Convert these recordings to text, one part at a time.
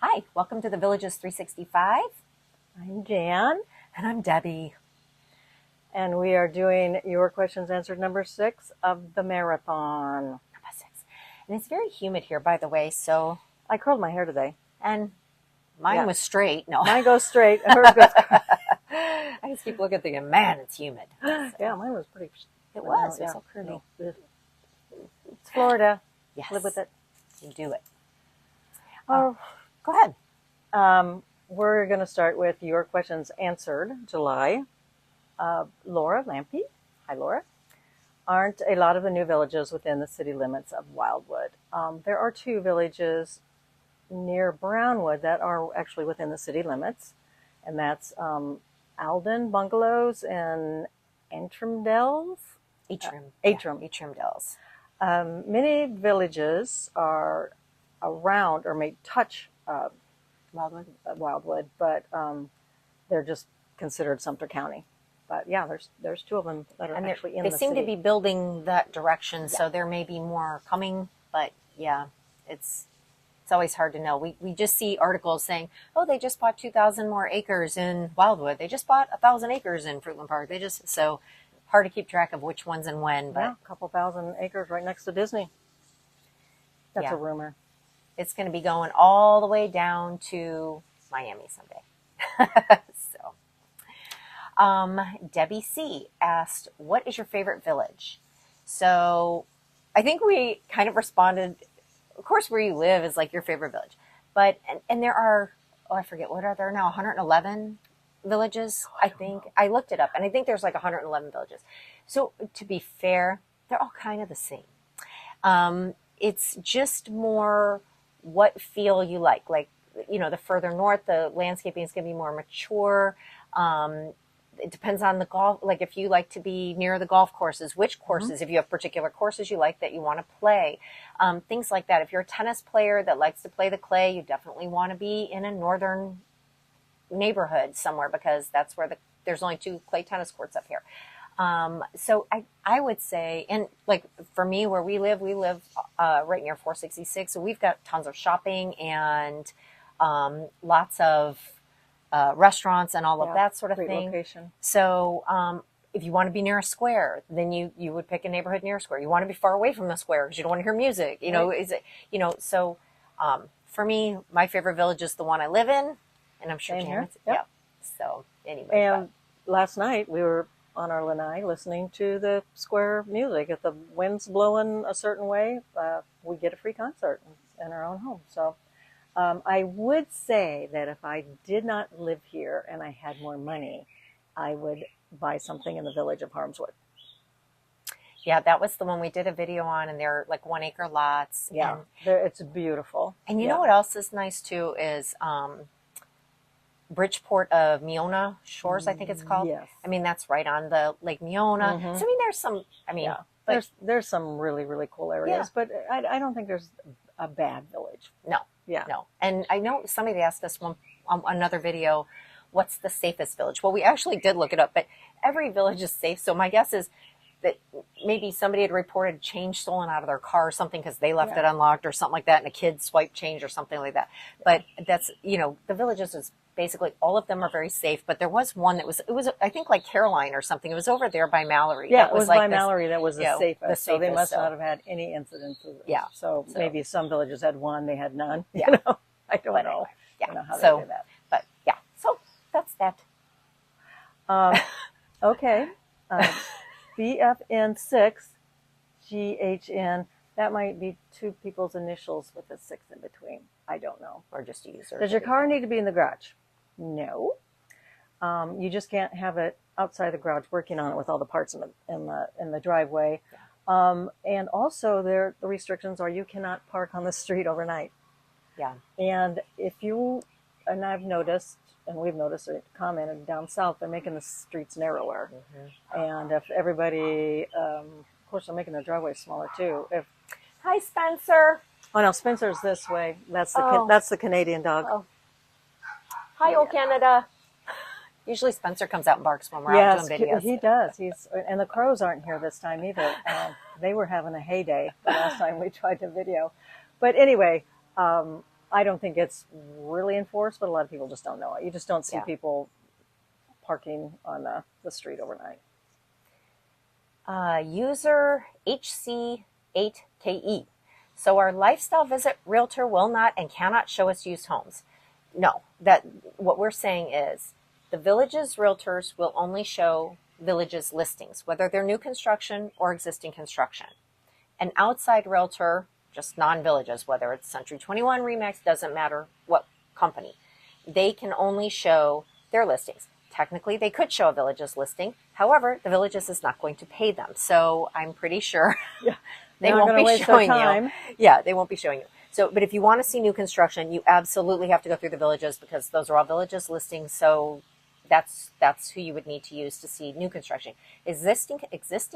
Hi, welcome to the Villages 365. I'm Jan. And I'm Debbie. And we are doing your questions answered number 6 of the marathon. Number 6. And it's very humid here, by the way, so... I curled my hair today. And mine was straight. No. Mine goes straight. Hers goes... I just keep looking thinking, man, it's humid. So, yeah, mine was pretty... It was. It was so curly. No, it's Florida. Yes. Live with it. You do it. Oh, go ahead. We're going to start with your questions answered, July. Laura Lampy. Hi, Laura. Aren't a lot of the new villages within the city limits of Wildwood? There are 2 villages near Brownwood that are actually within the city limits, and that's Alden Bungalows and Antrim Dells. Antrim Dells. Many villages are around or may touch Wildwood, but they're just considered Sumter County. But yeah, there's 2 of them that are actually in the city. They seem to be building that direction, so there may be more coming. But yeah, it's always hard to know. We just see articles saying, oh, they just bought 2,000 more acres in Wildwood. They just bought 1,000 acres in Fruitland Park. So hard to keep track of which ones and when. But yeah, a couple thousand acres right next to Disney. That's a rumor. It's going to be going all the way down to Miami someday. Debbie C. asked, what is your favorite village? So I think we kind of responded, of course, where you live is like your favorite village. But, and there are, I forget, what are there now, 111 villages, I think. I looked it up, and I think there's like 111 villages. So to be fair, they're all kind of the same. It's just more what feel you like. Like, you know, the further north, the landscaping is going to be more mature. It depends on the golf. Like if you like to be near the golf courses, which courses, if you have particular courses you like that you want to play, things like that. If you're a tennis player that likes to play the clay, you definitely want to be in a northern neighborhood somewhere because that's where there's only 2 clay tennis courts up here. So I would say, and like for me, where we live right near 466. So we've got tons of shopping and lots of restaurants and all of that sort of thing. Location. So if you want to be near a square, then you would pick a neighborhood near a square. You want to be far away from the square because you don't want to hear music. You know, so for me, my favorite village is the one I live in, and I'm sure Janet's. Yep. Yeah. So anyway. And last night we were on our lanai listening to the square music. If the wind's blowing a certain way, we get a free concert in our own home. So I would say that if I did not live here and I had more money, I would buy something in the village of Harmswood. Yeah, that was the one we did a video on, and they're like 1 acre lots. Yeah, it's beautiful. And you know what else is nice too is Bridgeport of Meona Shores, I think it's called. Yes. I mean, that's right on the Lake Meona. So I mean, there's some. I mean, there's some really, really cool areas, but I don't think there's a bad village. No. Yeah. No. And I know somebody asked us another video, what's the safest village? Well, we actually did look it up, but every village is safe. So my guess is that maybe somebody had reported change stolen out of their car or something because they left it unlocked or something like that, and a kid swiped change or something like that. But that's, the villages is basically all of them are very safe. But there was one that was I think like Caroline or something. It was over there by Mallory. Yeah, it was like by Mallory that was the safest. So they must not have had any incidents. Yeah. So maybe some villages had one, they had none. Yeah. I don't know. Yeah. I don't know how they do that. But yeah, so that's that. Okay. BFN6 GHN. That might be 2 people's initials with a 6 in between. I don't know. Or just a user. Does your car need to be in the garage? No. You just can't have it outside the garage working on it with all the parts in the driveway. Yeah. And also the restrictions are you cannot park on the street overnight. Yeah. And and I've noticed, and we've noticed it commented down south, they're making the streets narrower. And if everybody, of course, they're making the driveways smaller too. Hi, Spencer. Oh no, Spencer's this way. That's the Canadian dog. Oh. Hi, old Canada. Usually Spencer comes out and barks when we're out doing videos. He does. And the crows aren't here this time either. They were having a heyday the last time we tried to video. But anyway, I don't think it's really enforced, but a lot of people just don't know it. You just don't see Yeah. people parking on the street overnight. User HC8KE. So our lifestyle visit realtor will not and cannot show us used homes. No, that what we're saying is the village's realtors will only show villages listings, whether they're new construction or existing construction. An outside realtor, just non-villages, whether it's Century 21, Remax, doesn't matter what company, they can only show their listings. Technically, they could show a village's listing. However, the villages is not going to pay them. So I'm pretty sure Yeah. they Not won't gonna be waste showing their you. time. Yeah, they won't be showing you. So, but if you want to see new construction, you absolutely have to go through the villages because those are all villages listings. So that's who you would need to use to see new construction. Existing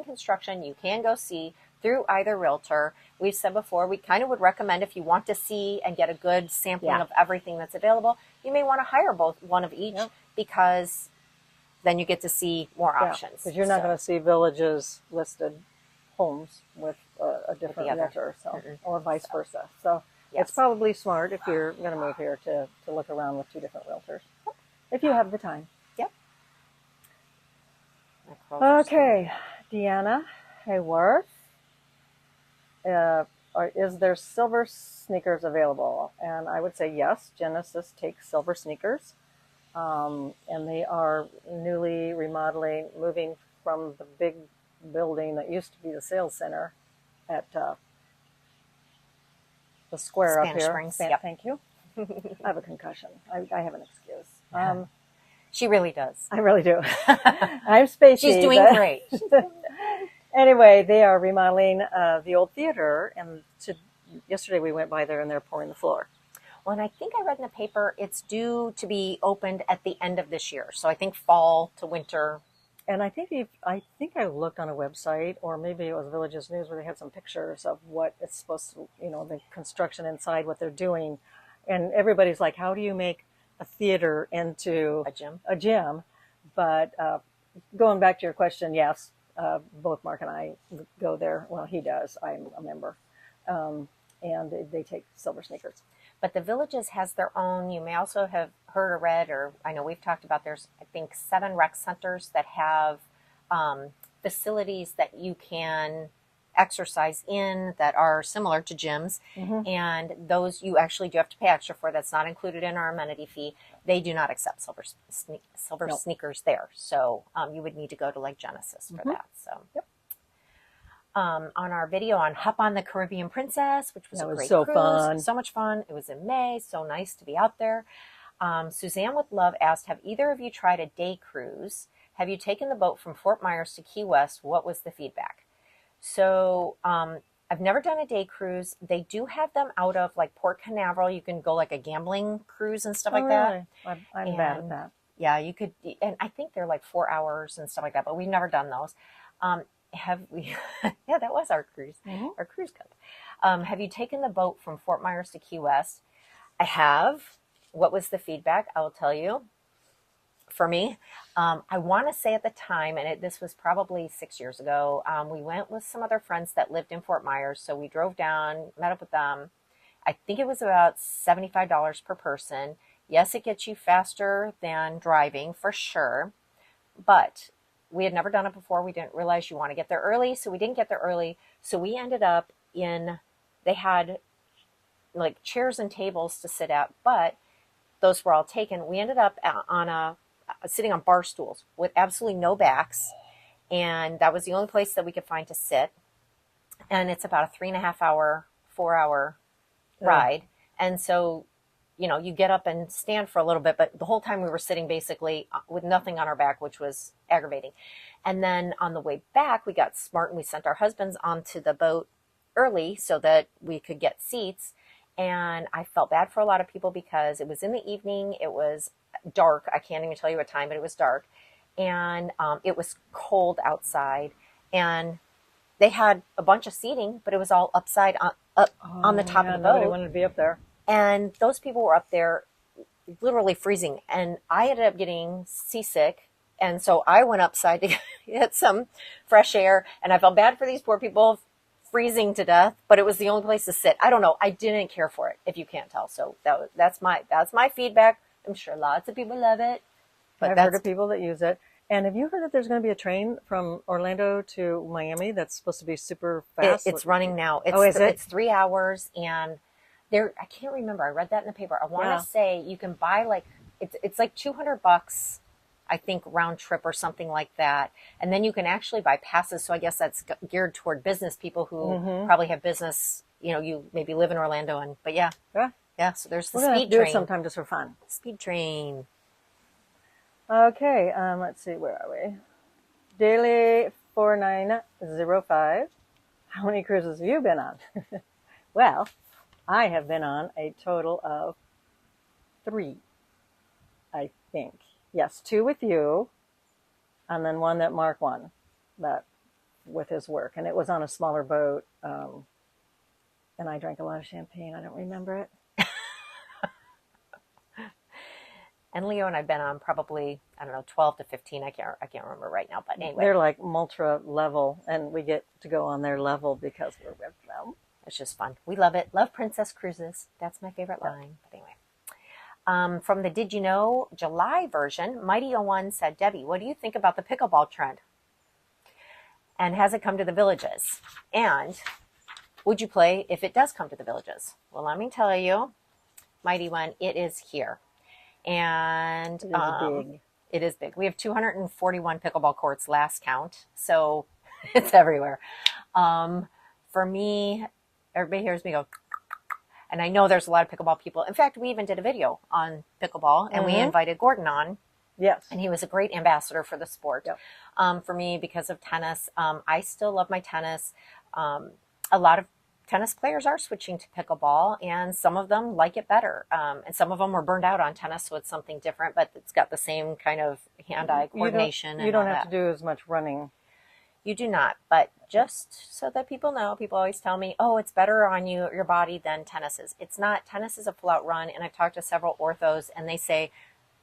construction, you can go see through either realtor. We've said before, we kind of would recommend if you want to see and get a good sampling Yeah. of everything that's available, you may want to hire both one of each Yep. because then you get to see more options. Because you're not going to see villages listed homes with a different the other. realtor, so Mm-mm. or vice versa. So Yes. it's probably smart if you're going to move here to look around with two different realtors, if you have the time. Yep. Okay, Deanna Hayworth. Is there silver sneakers available? And I would say yes. Genesis takes silver sneakers. And they are newly remodeling, moving from the big building that used to be the sales center at the square Spanish up here. Springs, yep. Thank you. I have a concussion. I have an excuse. She really does. I really do. I'm spacey. She's doing but- great. Anyway, they are remodeling the old theater, and yesterday we went by there, and they're pouring the floor. Well, and I think I read in the paper it's due to be opened at the end of this year. So I think fall to winter. And I think I looked on a website, or maybe it was Villages News, where they had some pictures of what it's supposed to, the construction inside, what they're doing, and everybody's like, "How do you make a theater into A gym? But going back to your question, yes, both Mark and I go there. Well, he does. I'm a member, and they take silver sneakers. But the Villages has their own. You may also have heard or read, or I know we've talked about. There's I think 7 rec centers that have facilities that you can exercise in that are similar to gyms, and those you actually do have to pay extra for. That's not included in our amenity fee. They do not accept silver Nope. sneakers there, so you would need to go to like Genesis for that. So, Yep. on our video on Hop on the Caribbean Princess, which was That a was great so cruise, fun. so much fun. It was in May, so nice to be out there. Suzanne with Love asked, have either of you tried a day cruise? Have you taken the boat from Fort Myers to Key West? What was the feedback? So I've never done a day cruise. They do have them out of like Port Canaveral. You can go like a gambling cruise and stuff like that. Really? I'm bad at that. Yeah, you could, and I think they're like 4 hours and stuff like that, but we've never done those. Have we? Yeah, that was our cruise, our cruise cup. Have you taken the boat from Fort Myers to Key West? I have. What was the feedback? I will tell you. For me, I want to say at the time, and this was probably 6 years ago, we went with some other friends that lived in Fort Myers. So we drove down, met up with them. I think it was about $75 per person. Yes, it gets you faster than driving for sure, but we had never done it before. We didn't realize you want to get there early, so we didn't get there early. So we ended up they had like chairs and tables to sit at, but those were all taken. We ended up sitting on bar stools with absolutely no backs, and that was the only place that we could find to sit. And it's about a 3.5 hour, 4 hour ride. And so, you get up and stand for a little bit, but the whole time we were sitting basically with nothing on our back, which was aggravating. And then on the way back, we got smart and we sent our husbands onto the boat early so that we could get seats. And I felt bad for a lot of people because it was in the evening. It was dark. I can't even tell you what time, but it was dark. And it was cold outside. And they had a bunch of seating, but it was all up on the top of the boat. Nobody wanted to be up there. And those people were up there literally freezing. And I ended up getting seasick. And so I went upside to get some fresh air. And I felt bad for these poor people freezing to death, but it was the only place to sit. I don't know. I didn't care for it, if you can't tell. So that's my feedback. I'm sure lots of people love it, but I've heard of people that use it. And have you heard that there's going to be a train from Orlando to Miami that's supposed to be super fast? It's running now. It's 3 hours, and I can't remember. I read that in the paper. I want to say you can buy like it's like $200, I think, round trip or something like that. And then you can actually buy passes. So I guess that's geared toward business people who probably have business. You know, you maybe live in Orlando, but yeah. So there's the speed do train. it sometime just for fun. Speed train. Okay, let's see, where are we? Daily 4905. How many cruises have you been on? Well, I have been on a total of 3, I think. Yes, 2 with you, and then 1 that Mark won, that with his work. And it was on a smaller boat, and I drank a lot of champagne. I don't remember it. And Leo and I've been on probably, I don't know, 12 to 15. I can't remember right now, but anyway. They're like ultra level, and we get to go on their level because we're with them. It's just fun. We love it. Love Princess Cruises. That's my favorite line. But anyway. From the Did You Know July version, Mighty01 said, Debbie, what do you think about the pickleball trend? And has it come to the villages? And would you play if it does come to the villages? Well, let me tell you, Mighty One, it is here. And it is big. We have 241 pickleball courts last count, so it's everywhere. For me, everybody hears me go, and I know there's a lot of pickleball people. In fact, we even did a video on pickleball, and we invited Gordon on. Yes. And he was a great ambassador for the sport. Yep. For me, because of tennis, I still love my tennis. A lot of tennis players are switching to pickleball, and some of them like it better. And some of them were burned out on tennis, so it's something different, but it's got the same kind of hand-eye coordination. You don't have to do as much running. You do not, but just so that people know, people always tell me, oh, it's better on your body than tennis is. It's not. Tennis is a full-out run, and I've talked to several orthos, and they say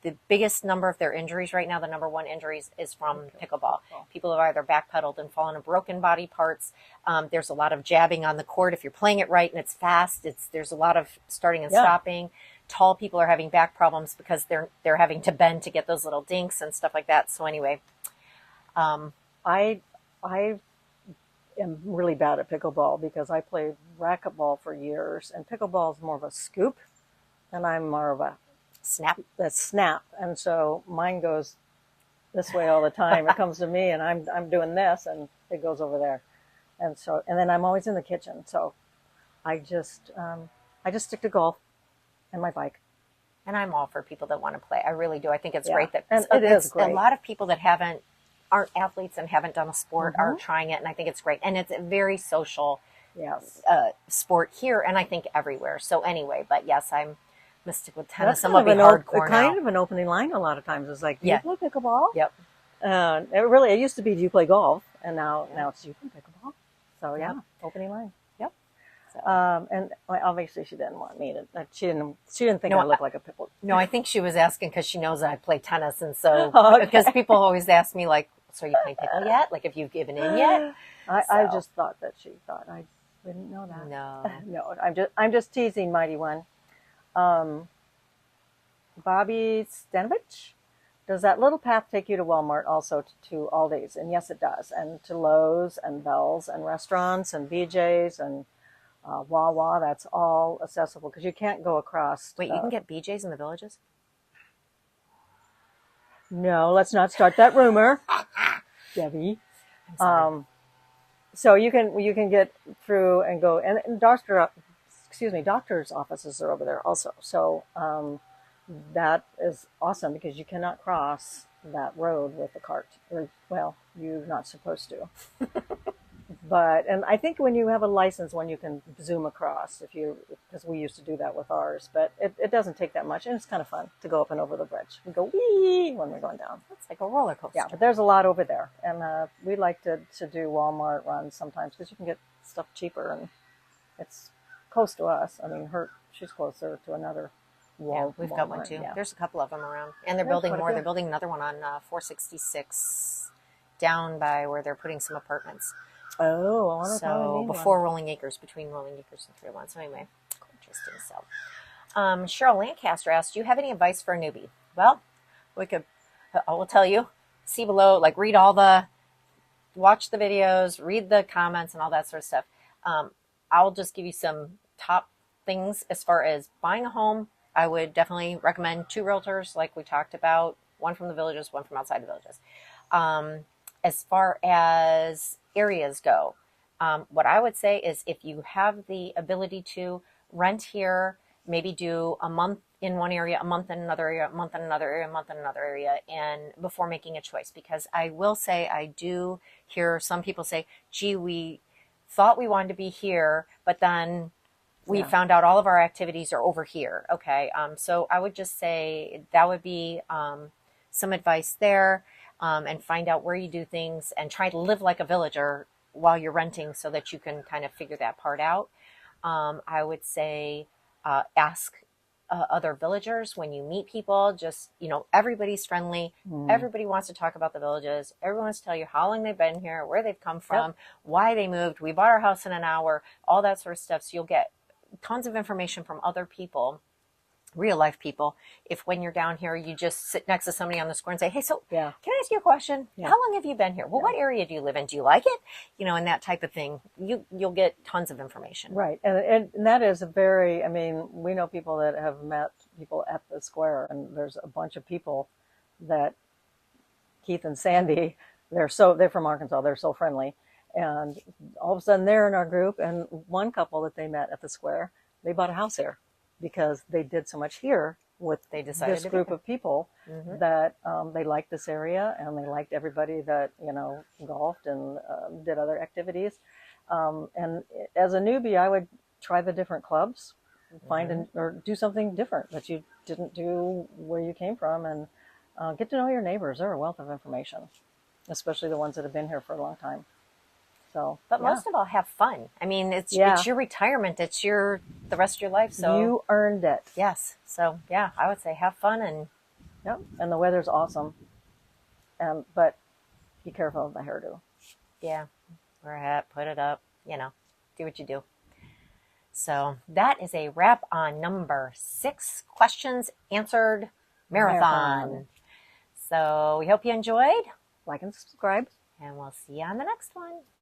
the biggest number of their injuries right now, the number 1 injuries, is from pickleball. People have either backpedaled and fallen on broken body parts. There's a lot of jabbing on the court. If you're playing it right and it's fast, there's a lot of starting and stopping. Tall people are having back problems because they're having to bend to get those little dinks and stuff like that. So anyway, I am really bad at pickleball because I played racquetball for years, and pickleball is more of a scoop, and I'm more of a snap. And so mine goes this way all the time. It comes to me, and I'm doing this, and it goes over there, and then I'm always in the kitchen. So I just stick to golf and my bike. And I'm all for people that want to play. I really do. I think it's great that and it is great. A lot of people that aren't athletes and haven't done a sport are trying it, and I think it's great. And it's a very social sport here, and I think everywhere. So anyway, but yes, I'm mystic with tennis. I'm going to be hardcore now. Kind of an opening line a lot of times is like, do you play pickleball? Yep. It used to be, do you play golf? And now it's, do you play pickleball? So opening line. Yep. So. And obviously she didn't want me to, she didn't think I looked like a pickle. No, I think she was asking because she knows that I play tennis. And so, because people always ask me like, so are you playing pickle yet? Like, have you given in yet? I just thought that she thought I didn't know that. No. No, I'm just teasing, Mighty One. Bobby Stanovich, does that little path take you to Walmart also to Aldi's? And yes, it does. And to Lowe's and Bell's and restaurants and BJ's and Wawa. That's all accessible because you can't go across. Wait, you can get BJ's in the villages? No, let's not start that rumor, Debbie. So you can get through and go, and doctor's offices are over there also. So that is awesome because you cannot cross that road with a cart. Well, you're not supposed to. And I think when you have a license, when you can zoom across, because we used to do that with ours, but it doesn't take that much, and it's kind of fun to go up and over the bridge. We go wee when we're going down. It's like a roller coaster. Yeah, but there's a lot over there, and we like to do Walmart runs sometimes because you can get stuff cheaper, and it's close to us. I mean, she's closer to another Walmart. We've got one too. Yeah. There's a couple of them around, and they're building more. They're building another one on 466 down by where they're putting some apartments. Oh, I wonder if I would So need before one. Rolling Acres, between Rolling Acres and 301. So anyway, interesting. So Cheryl Lancaster asked, "Do you have any advice for a newbie?" Well, we could. I will tell you. See below, like read all the, watch the videos, read the comments, and all that sort of stuff. I'll just give you some top things as far as buying a home. I would definitely recommend two realtors, like we talked about, one from the villages, one from outside the villages. Um, as far as areas go, what I would say is if you have the ability to rent here, maybe do a month in one area, a month in another area, a month in another area, a month in another area, and before making a choice. Because I will say, I do hear some people say, gee, we thought we wanted to be here, but then we Yeah. found out all of our activities are over here. Okay. So I would just say that would be some advice there, and find out where you do things and try to live like a villager while you're renting so that you can kind of figure that part out. I would say ask other villagers when you meet people. Just, everybody's friendly. Mm. Everybody wants to talk about the villages. Everyone wants to tell you how long they've been here, where they've come Yep. from, why they moved. We bought our house in an hour, all that sort of stuff. So you'll get tons of information from other people, real life people. If when you're down here, you just sit next to somebody on the square and say, hey, so Yeah. can I ask you a question? Yeah. How long have you been here? Well, Yeah. what area do you live in? Do you like it? And that type of thing. You'll get tons of information. Right. And that is a very, I mean, we know people that have met people at the square, and there's a bunch of people that Keith and Sandy, they're from Arkansas. They're so friendly. And all of a sudden they're in our group, and one couple that they met at the square, they bought a house here because they did so much here with They decided this to be group here. of people Mhm. that they liked this area, and they liked everybody that, golfed and did other activities. And as a newbie, I would try the different clubs, or do something different that you didn't do where you came from, and get to know your neighbors. They're a wealth of information, especially the ones that have been here for a long time. So, But yeah, most of all, have fun. I mean, it's yeah, your retirement. It's the rest of your life. So you earned it. yes. So yeah, I would say have fun and Yep, and the weather's awesome. But be careful of the hairdo. yeah, wear a hat, put it up. Do what you do. So that is a wrap on number 6 questions answered marathon. So we hope you enjoyed, Like and subscribe. and we'll see you on the next one.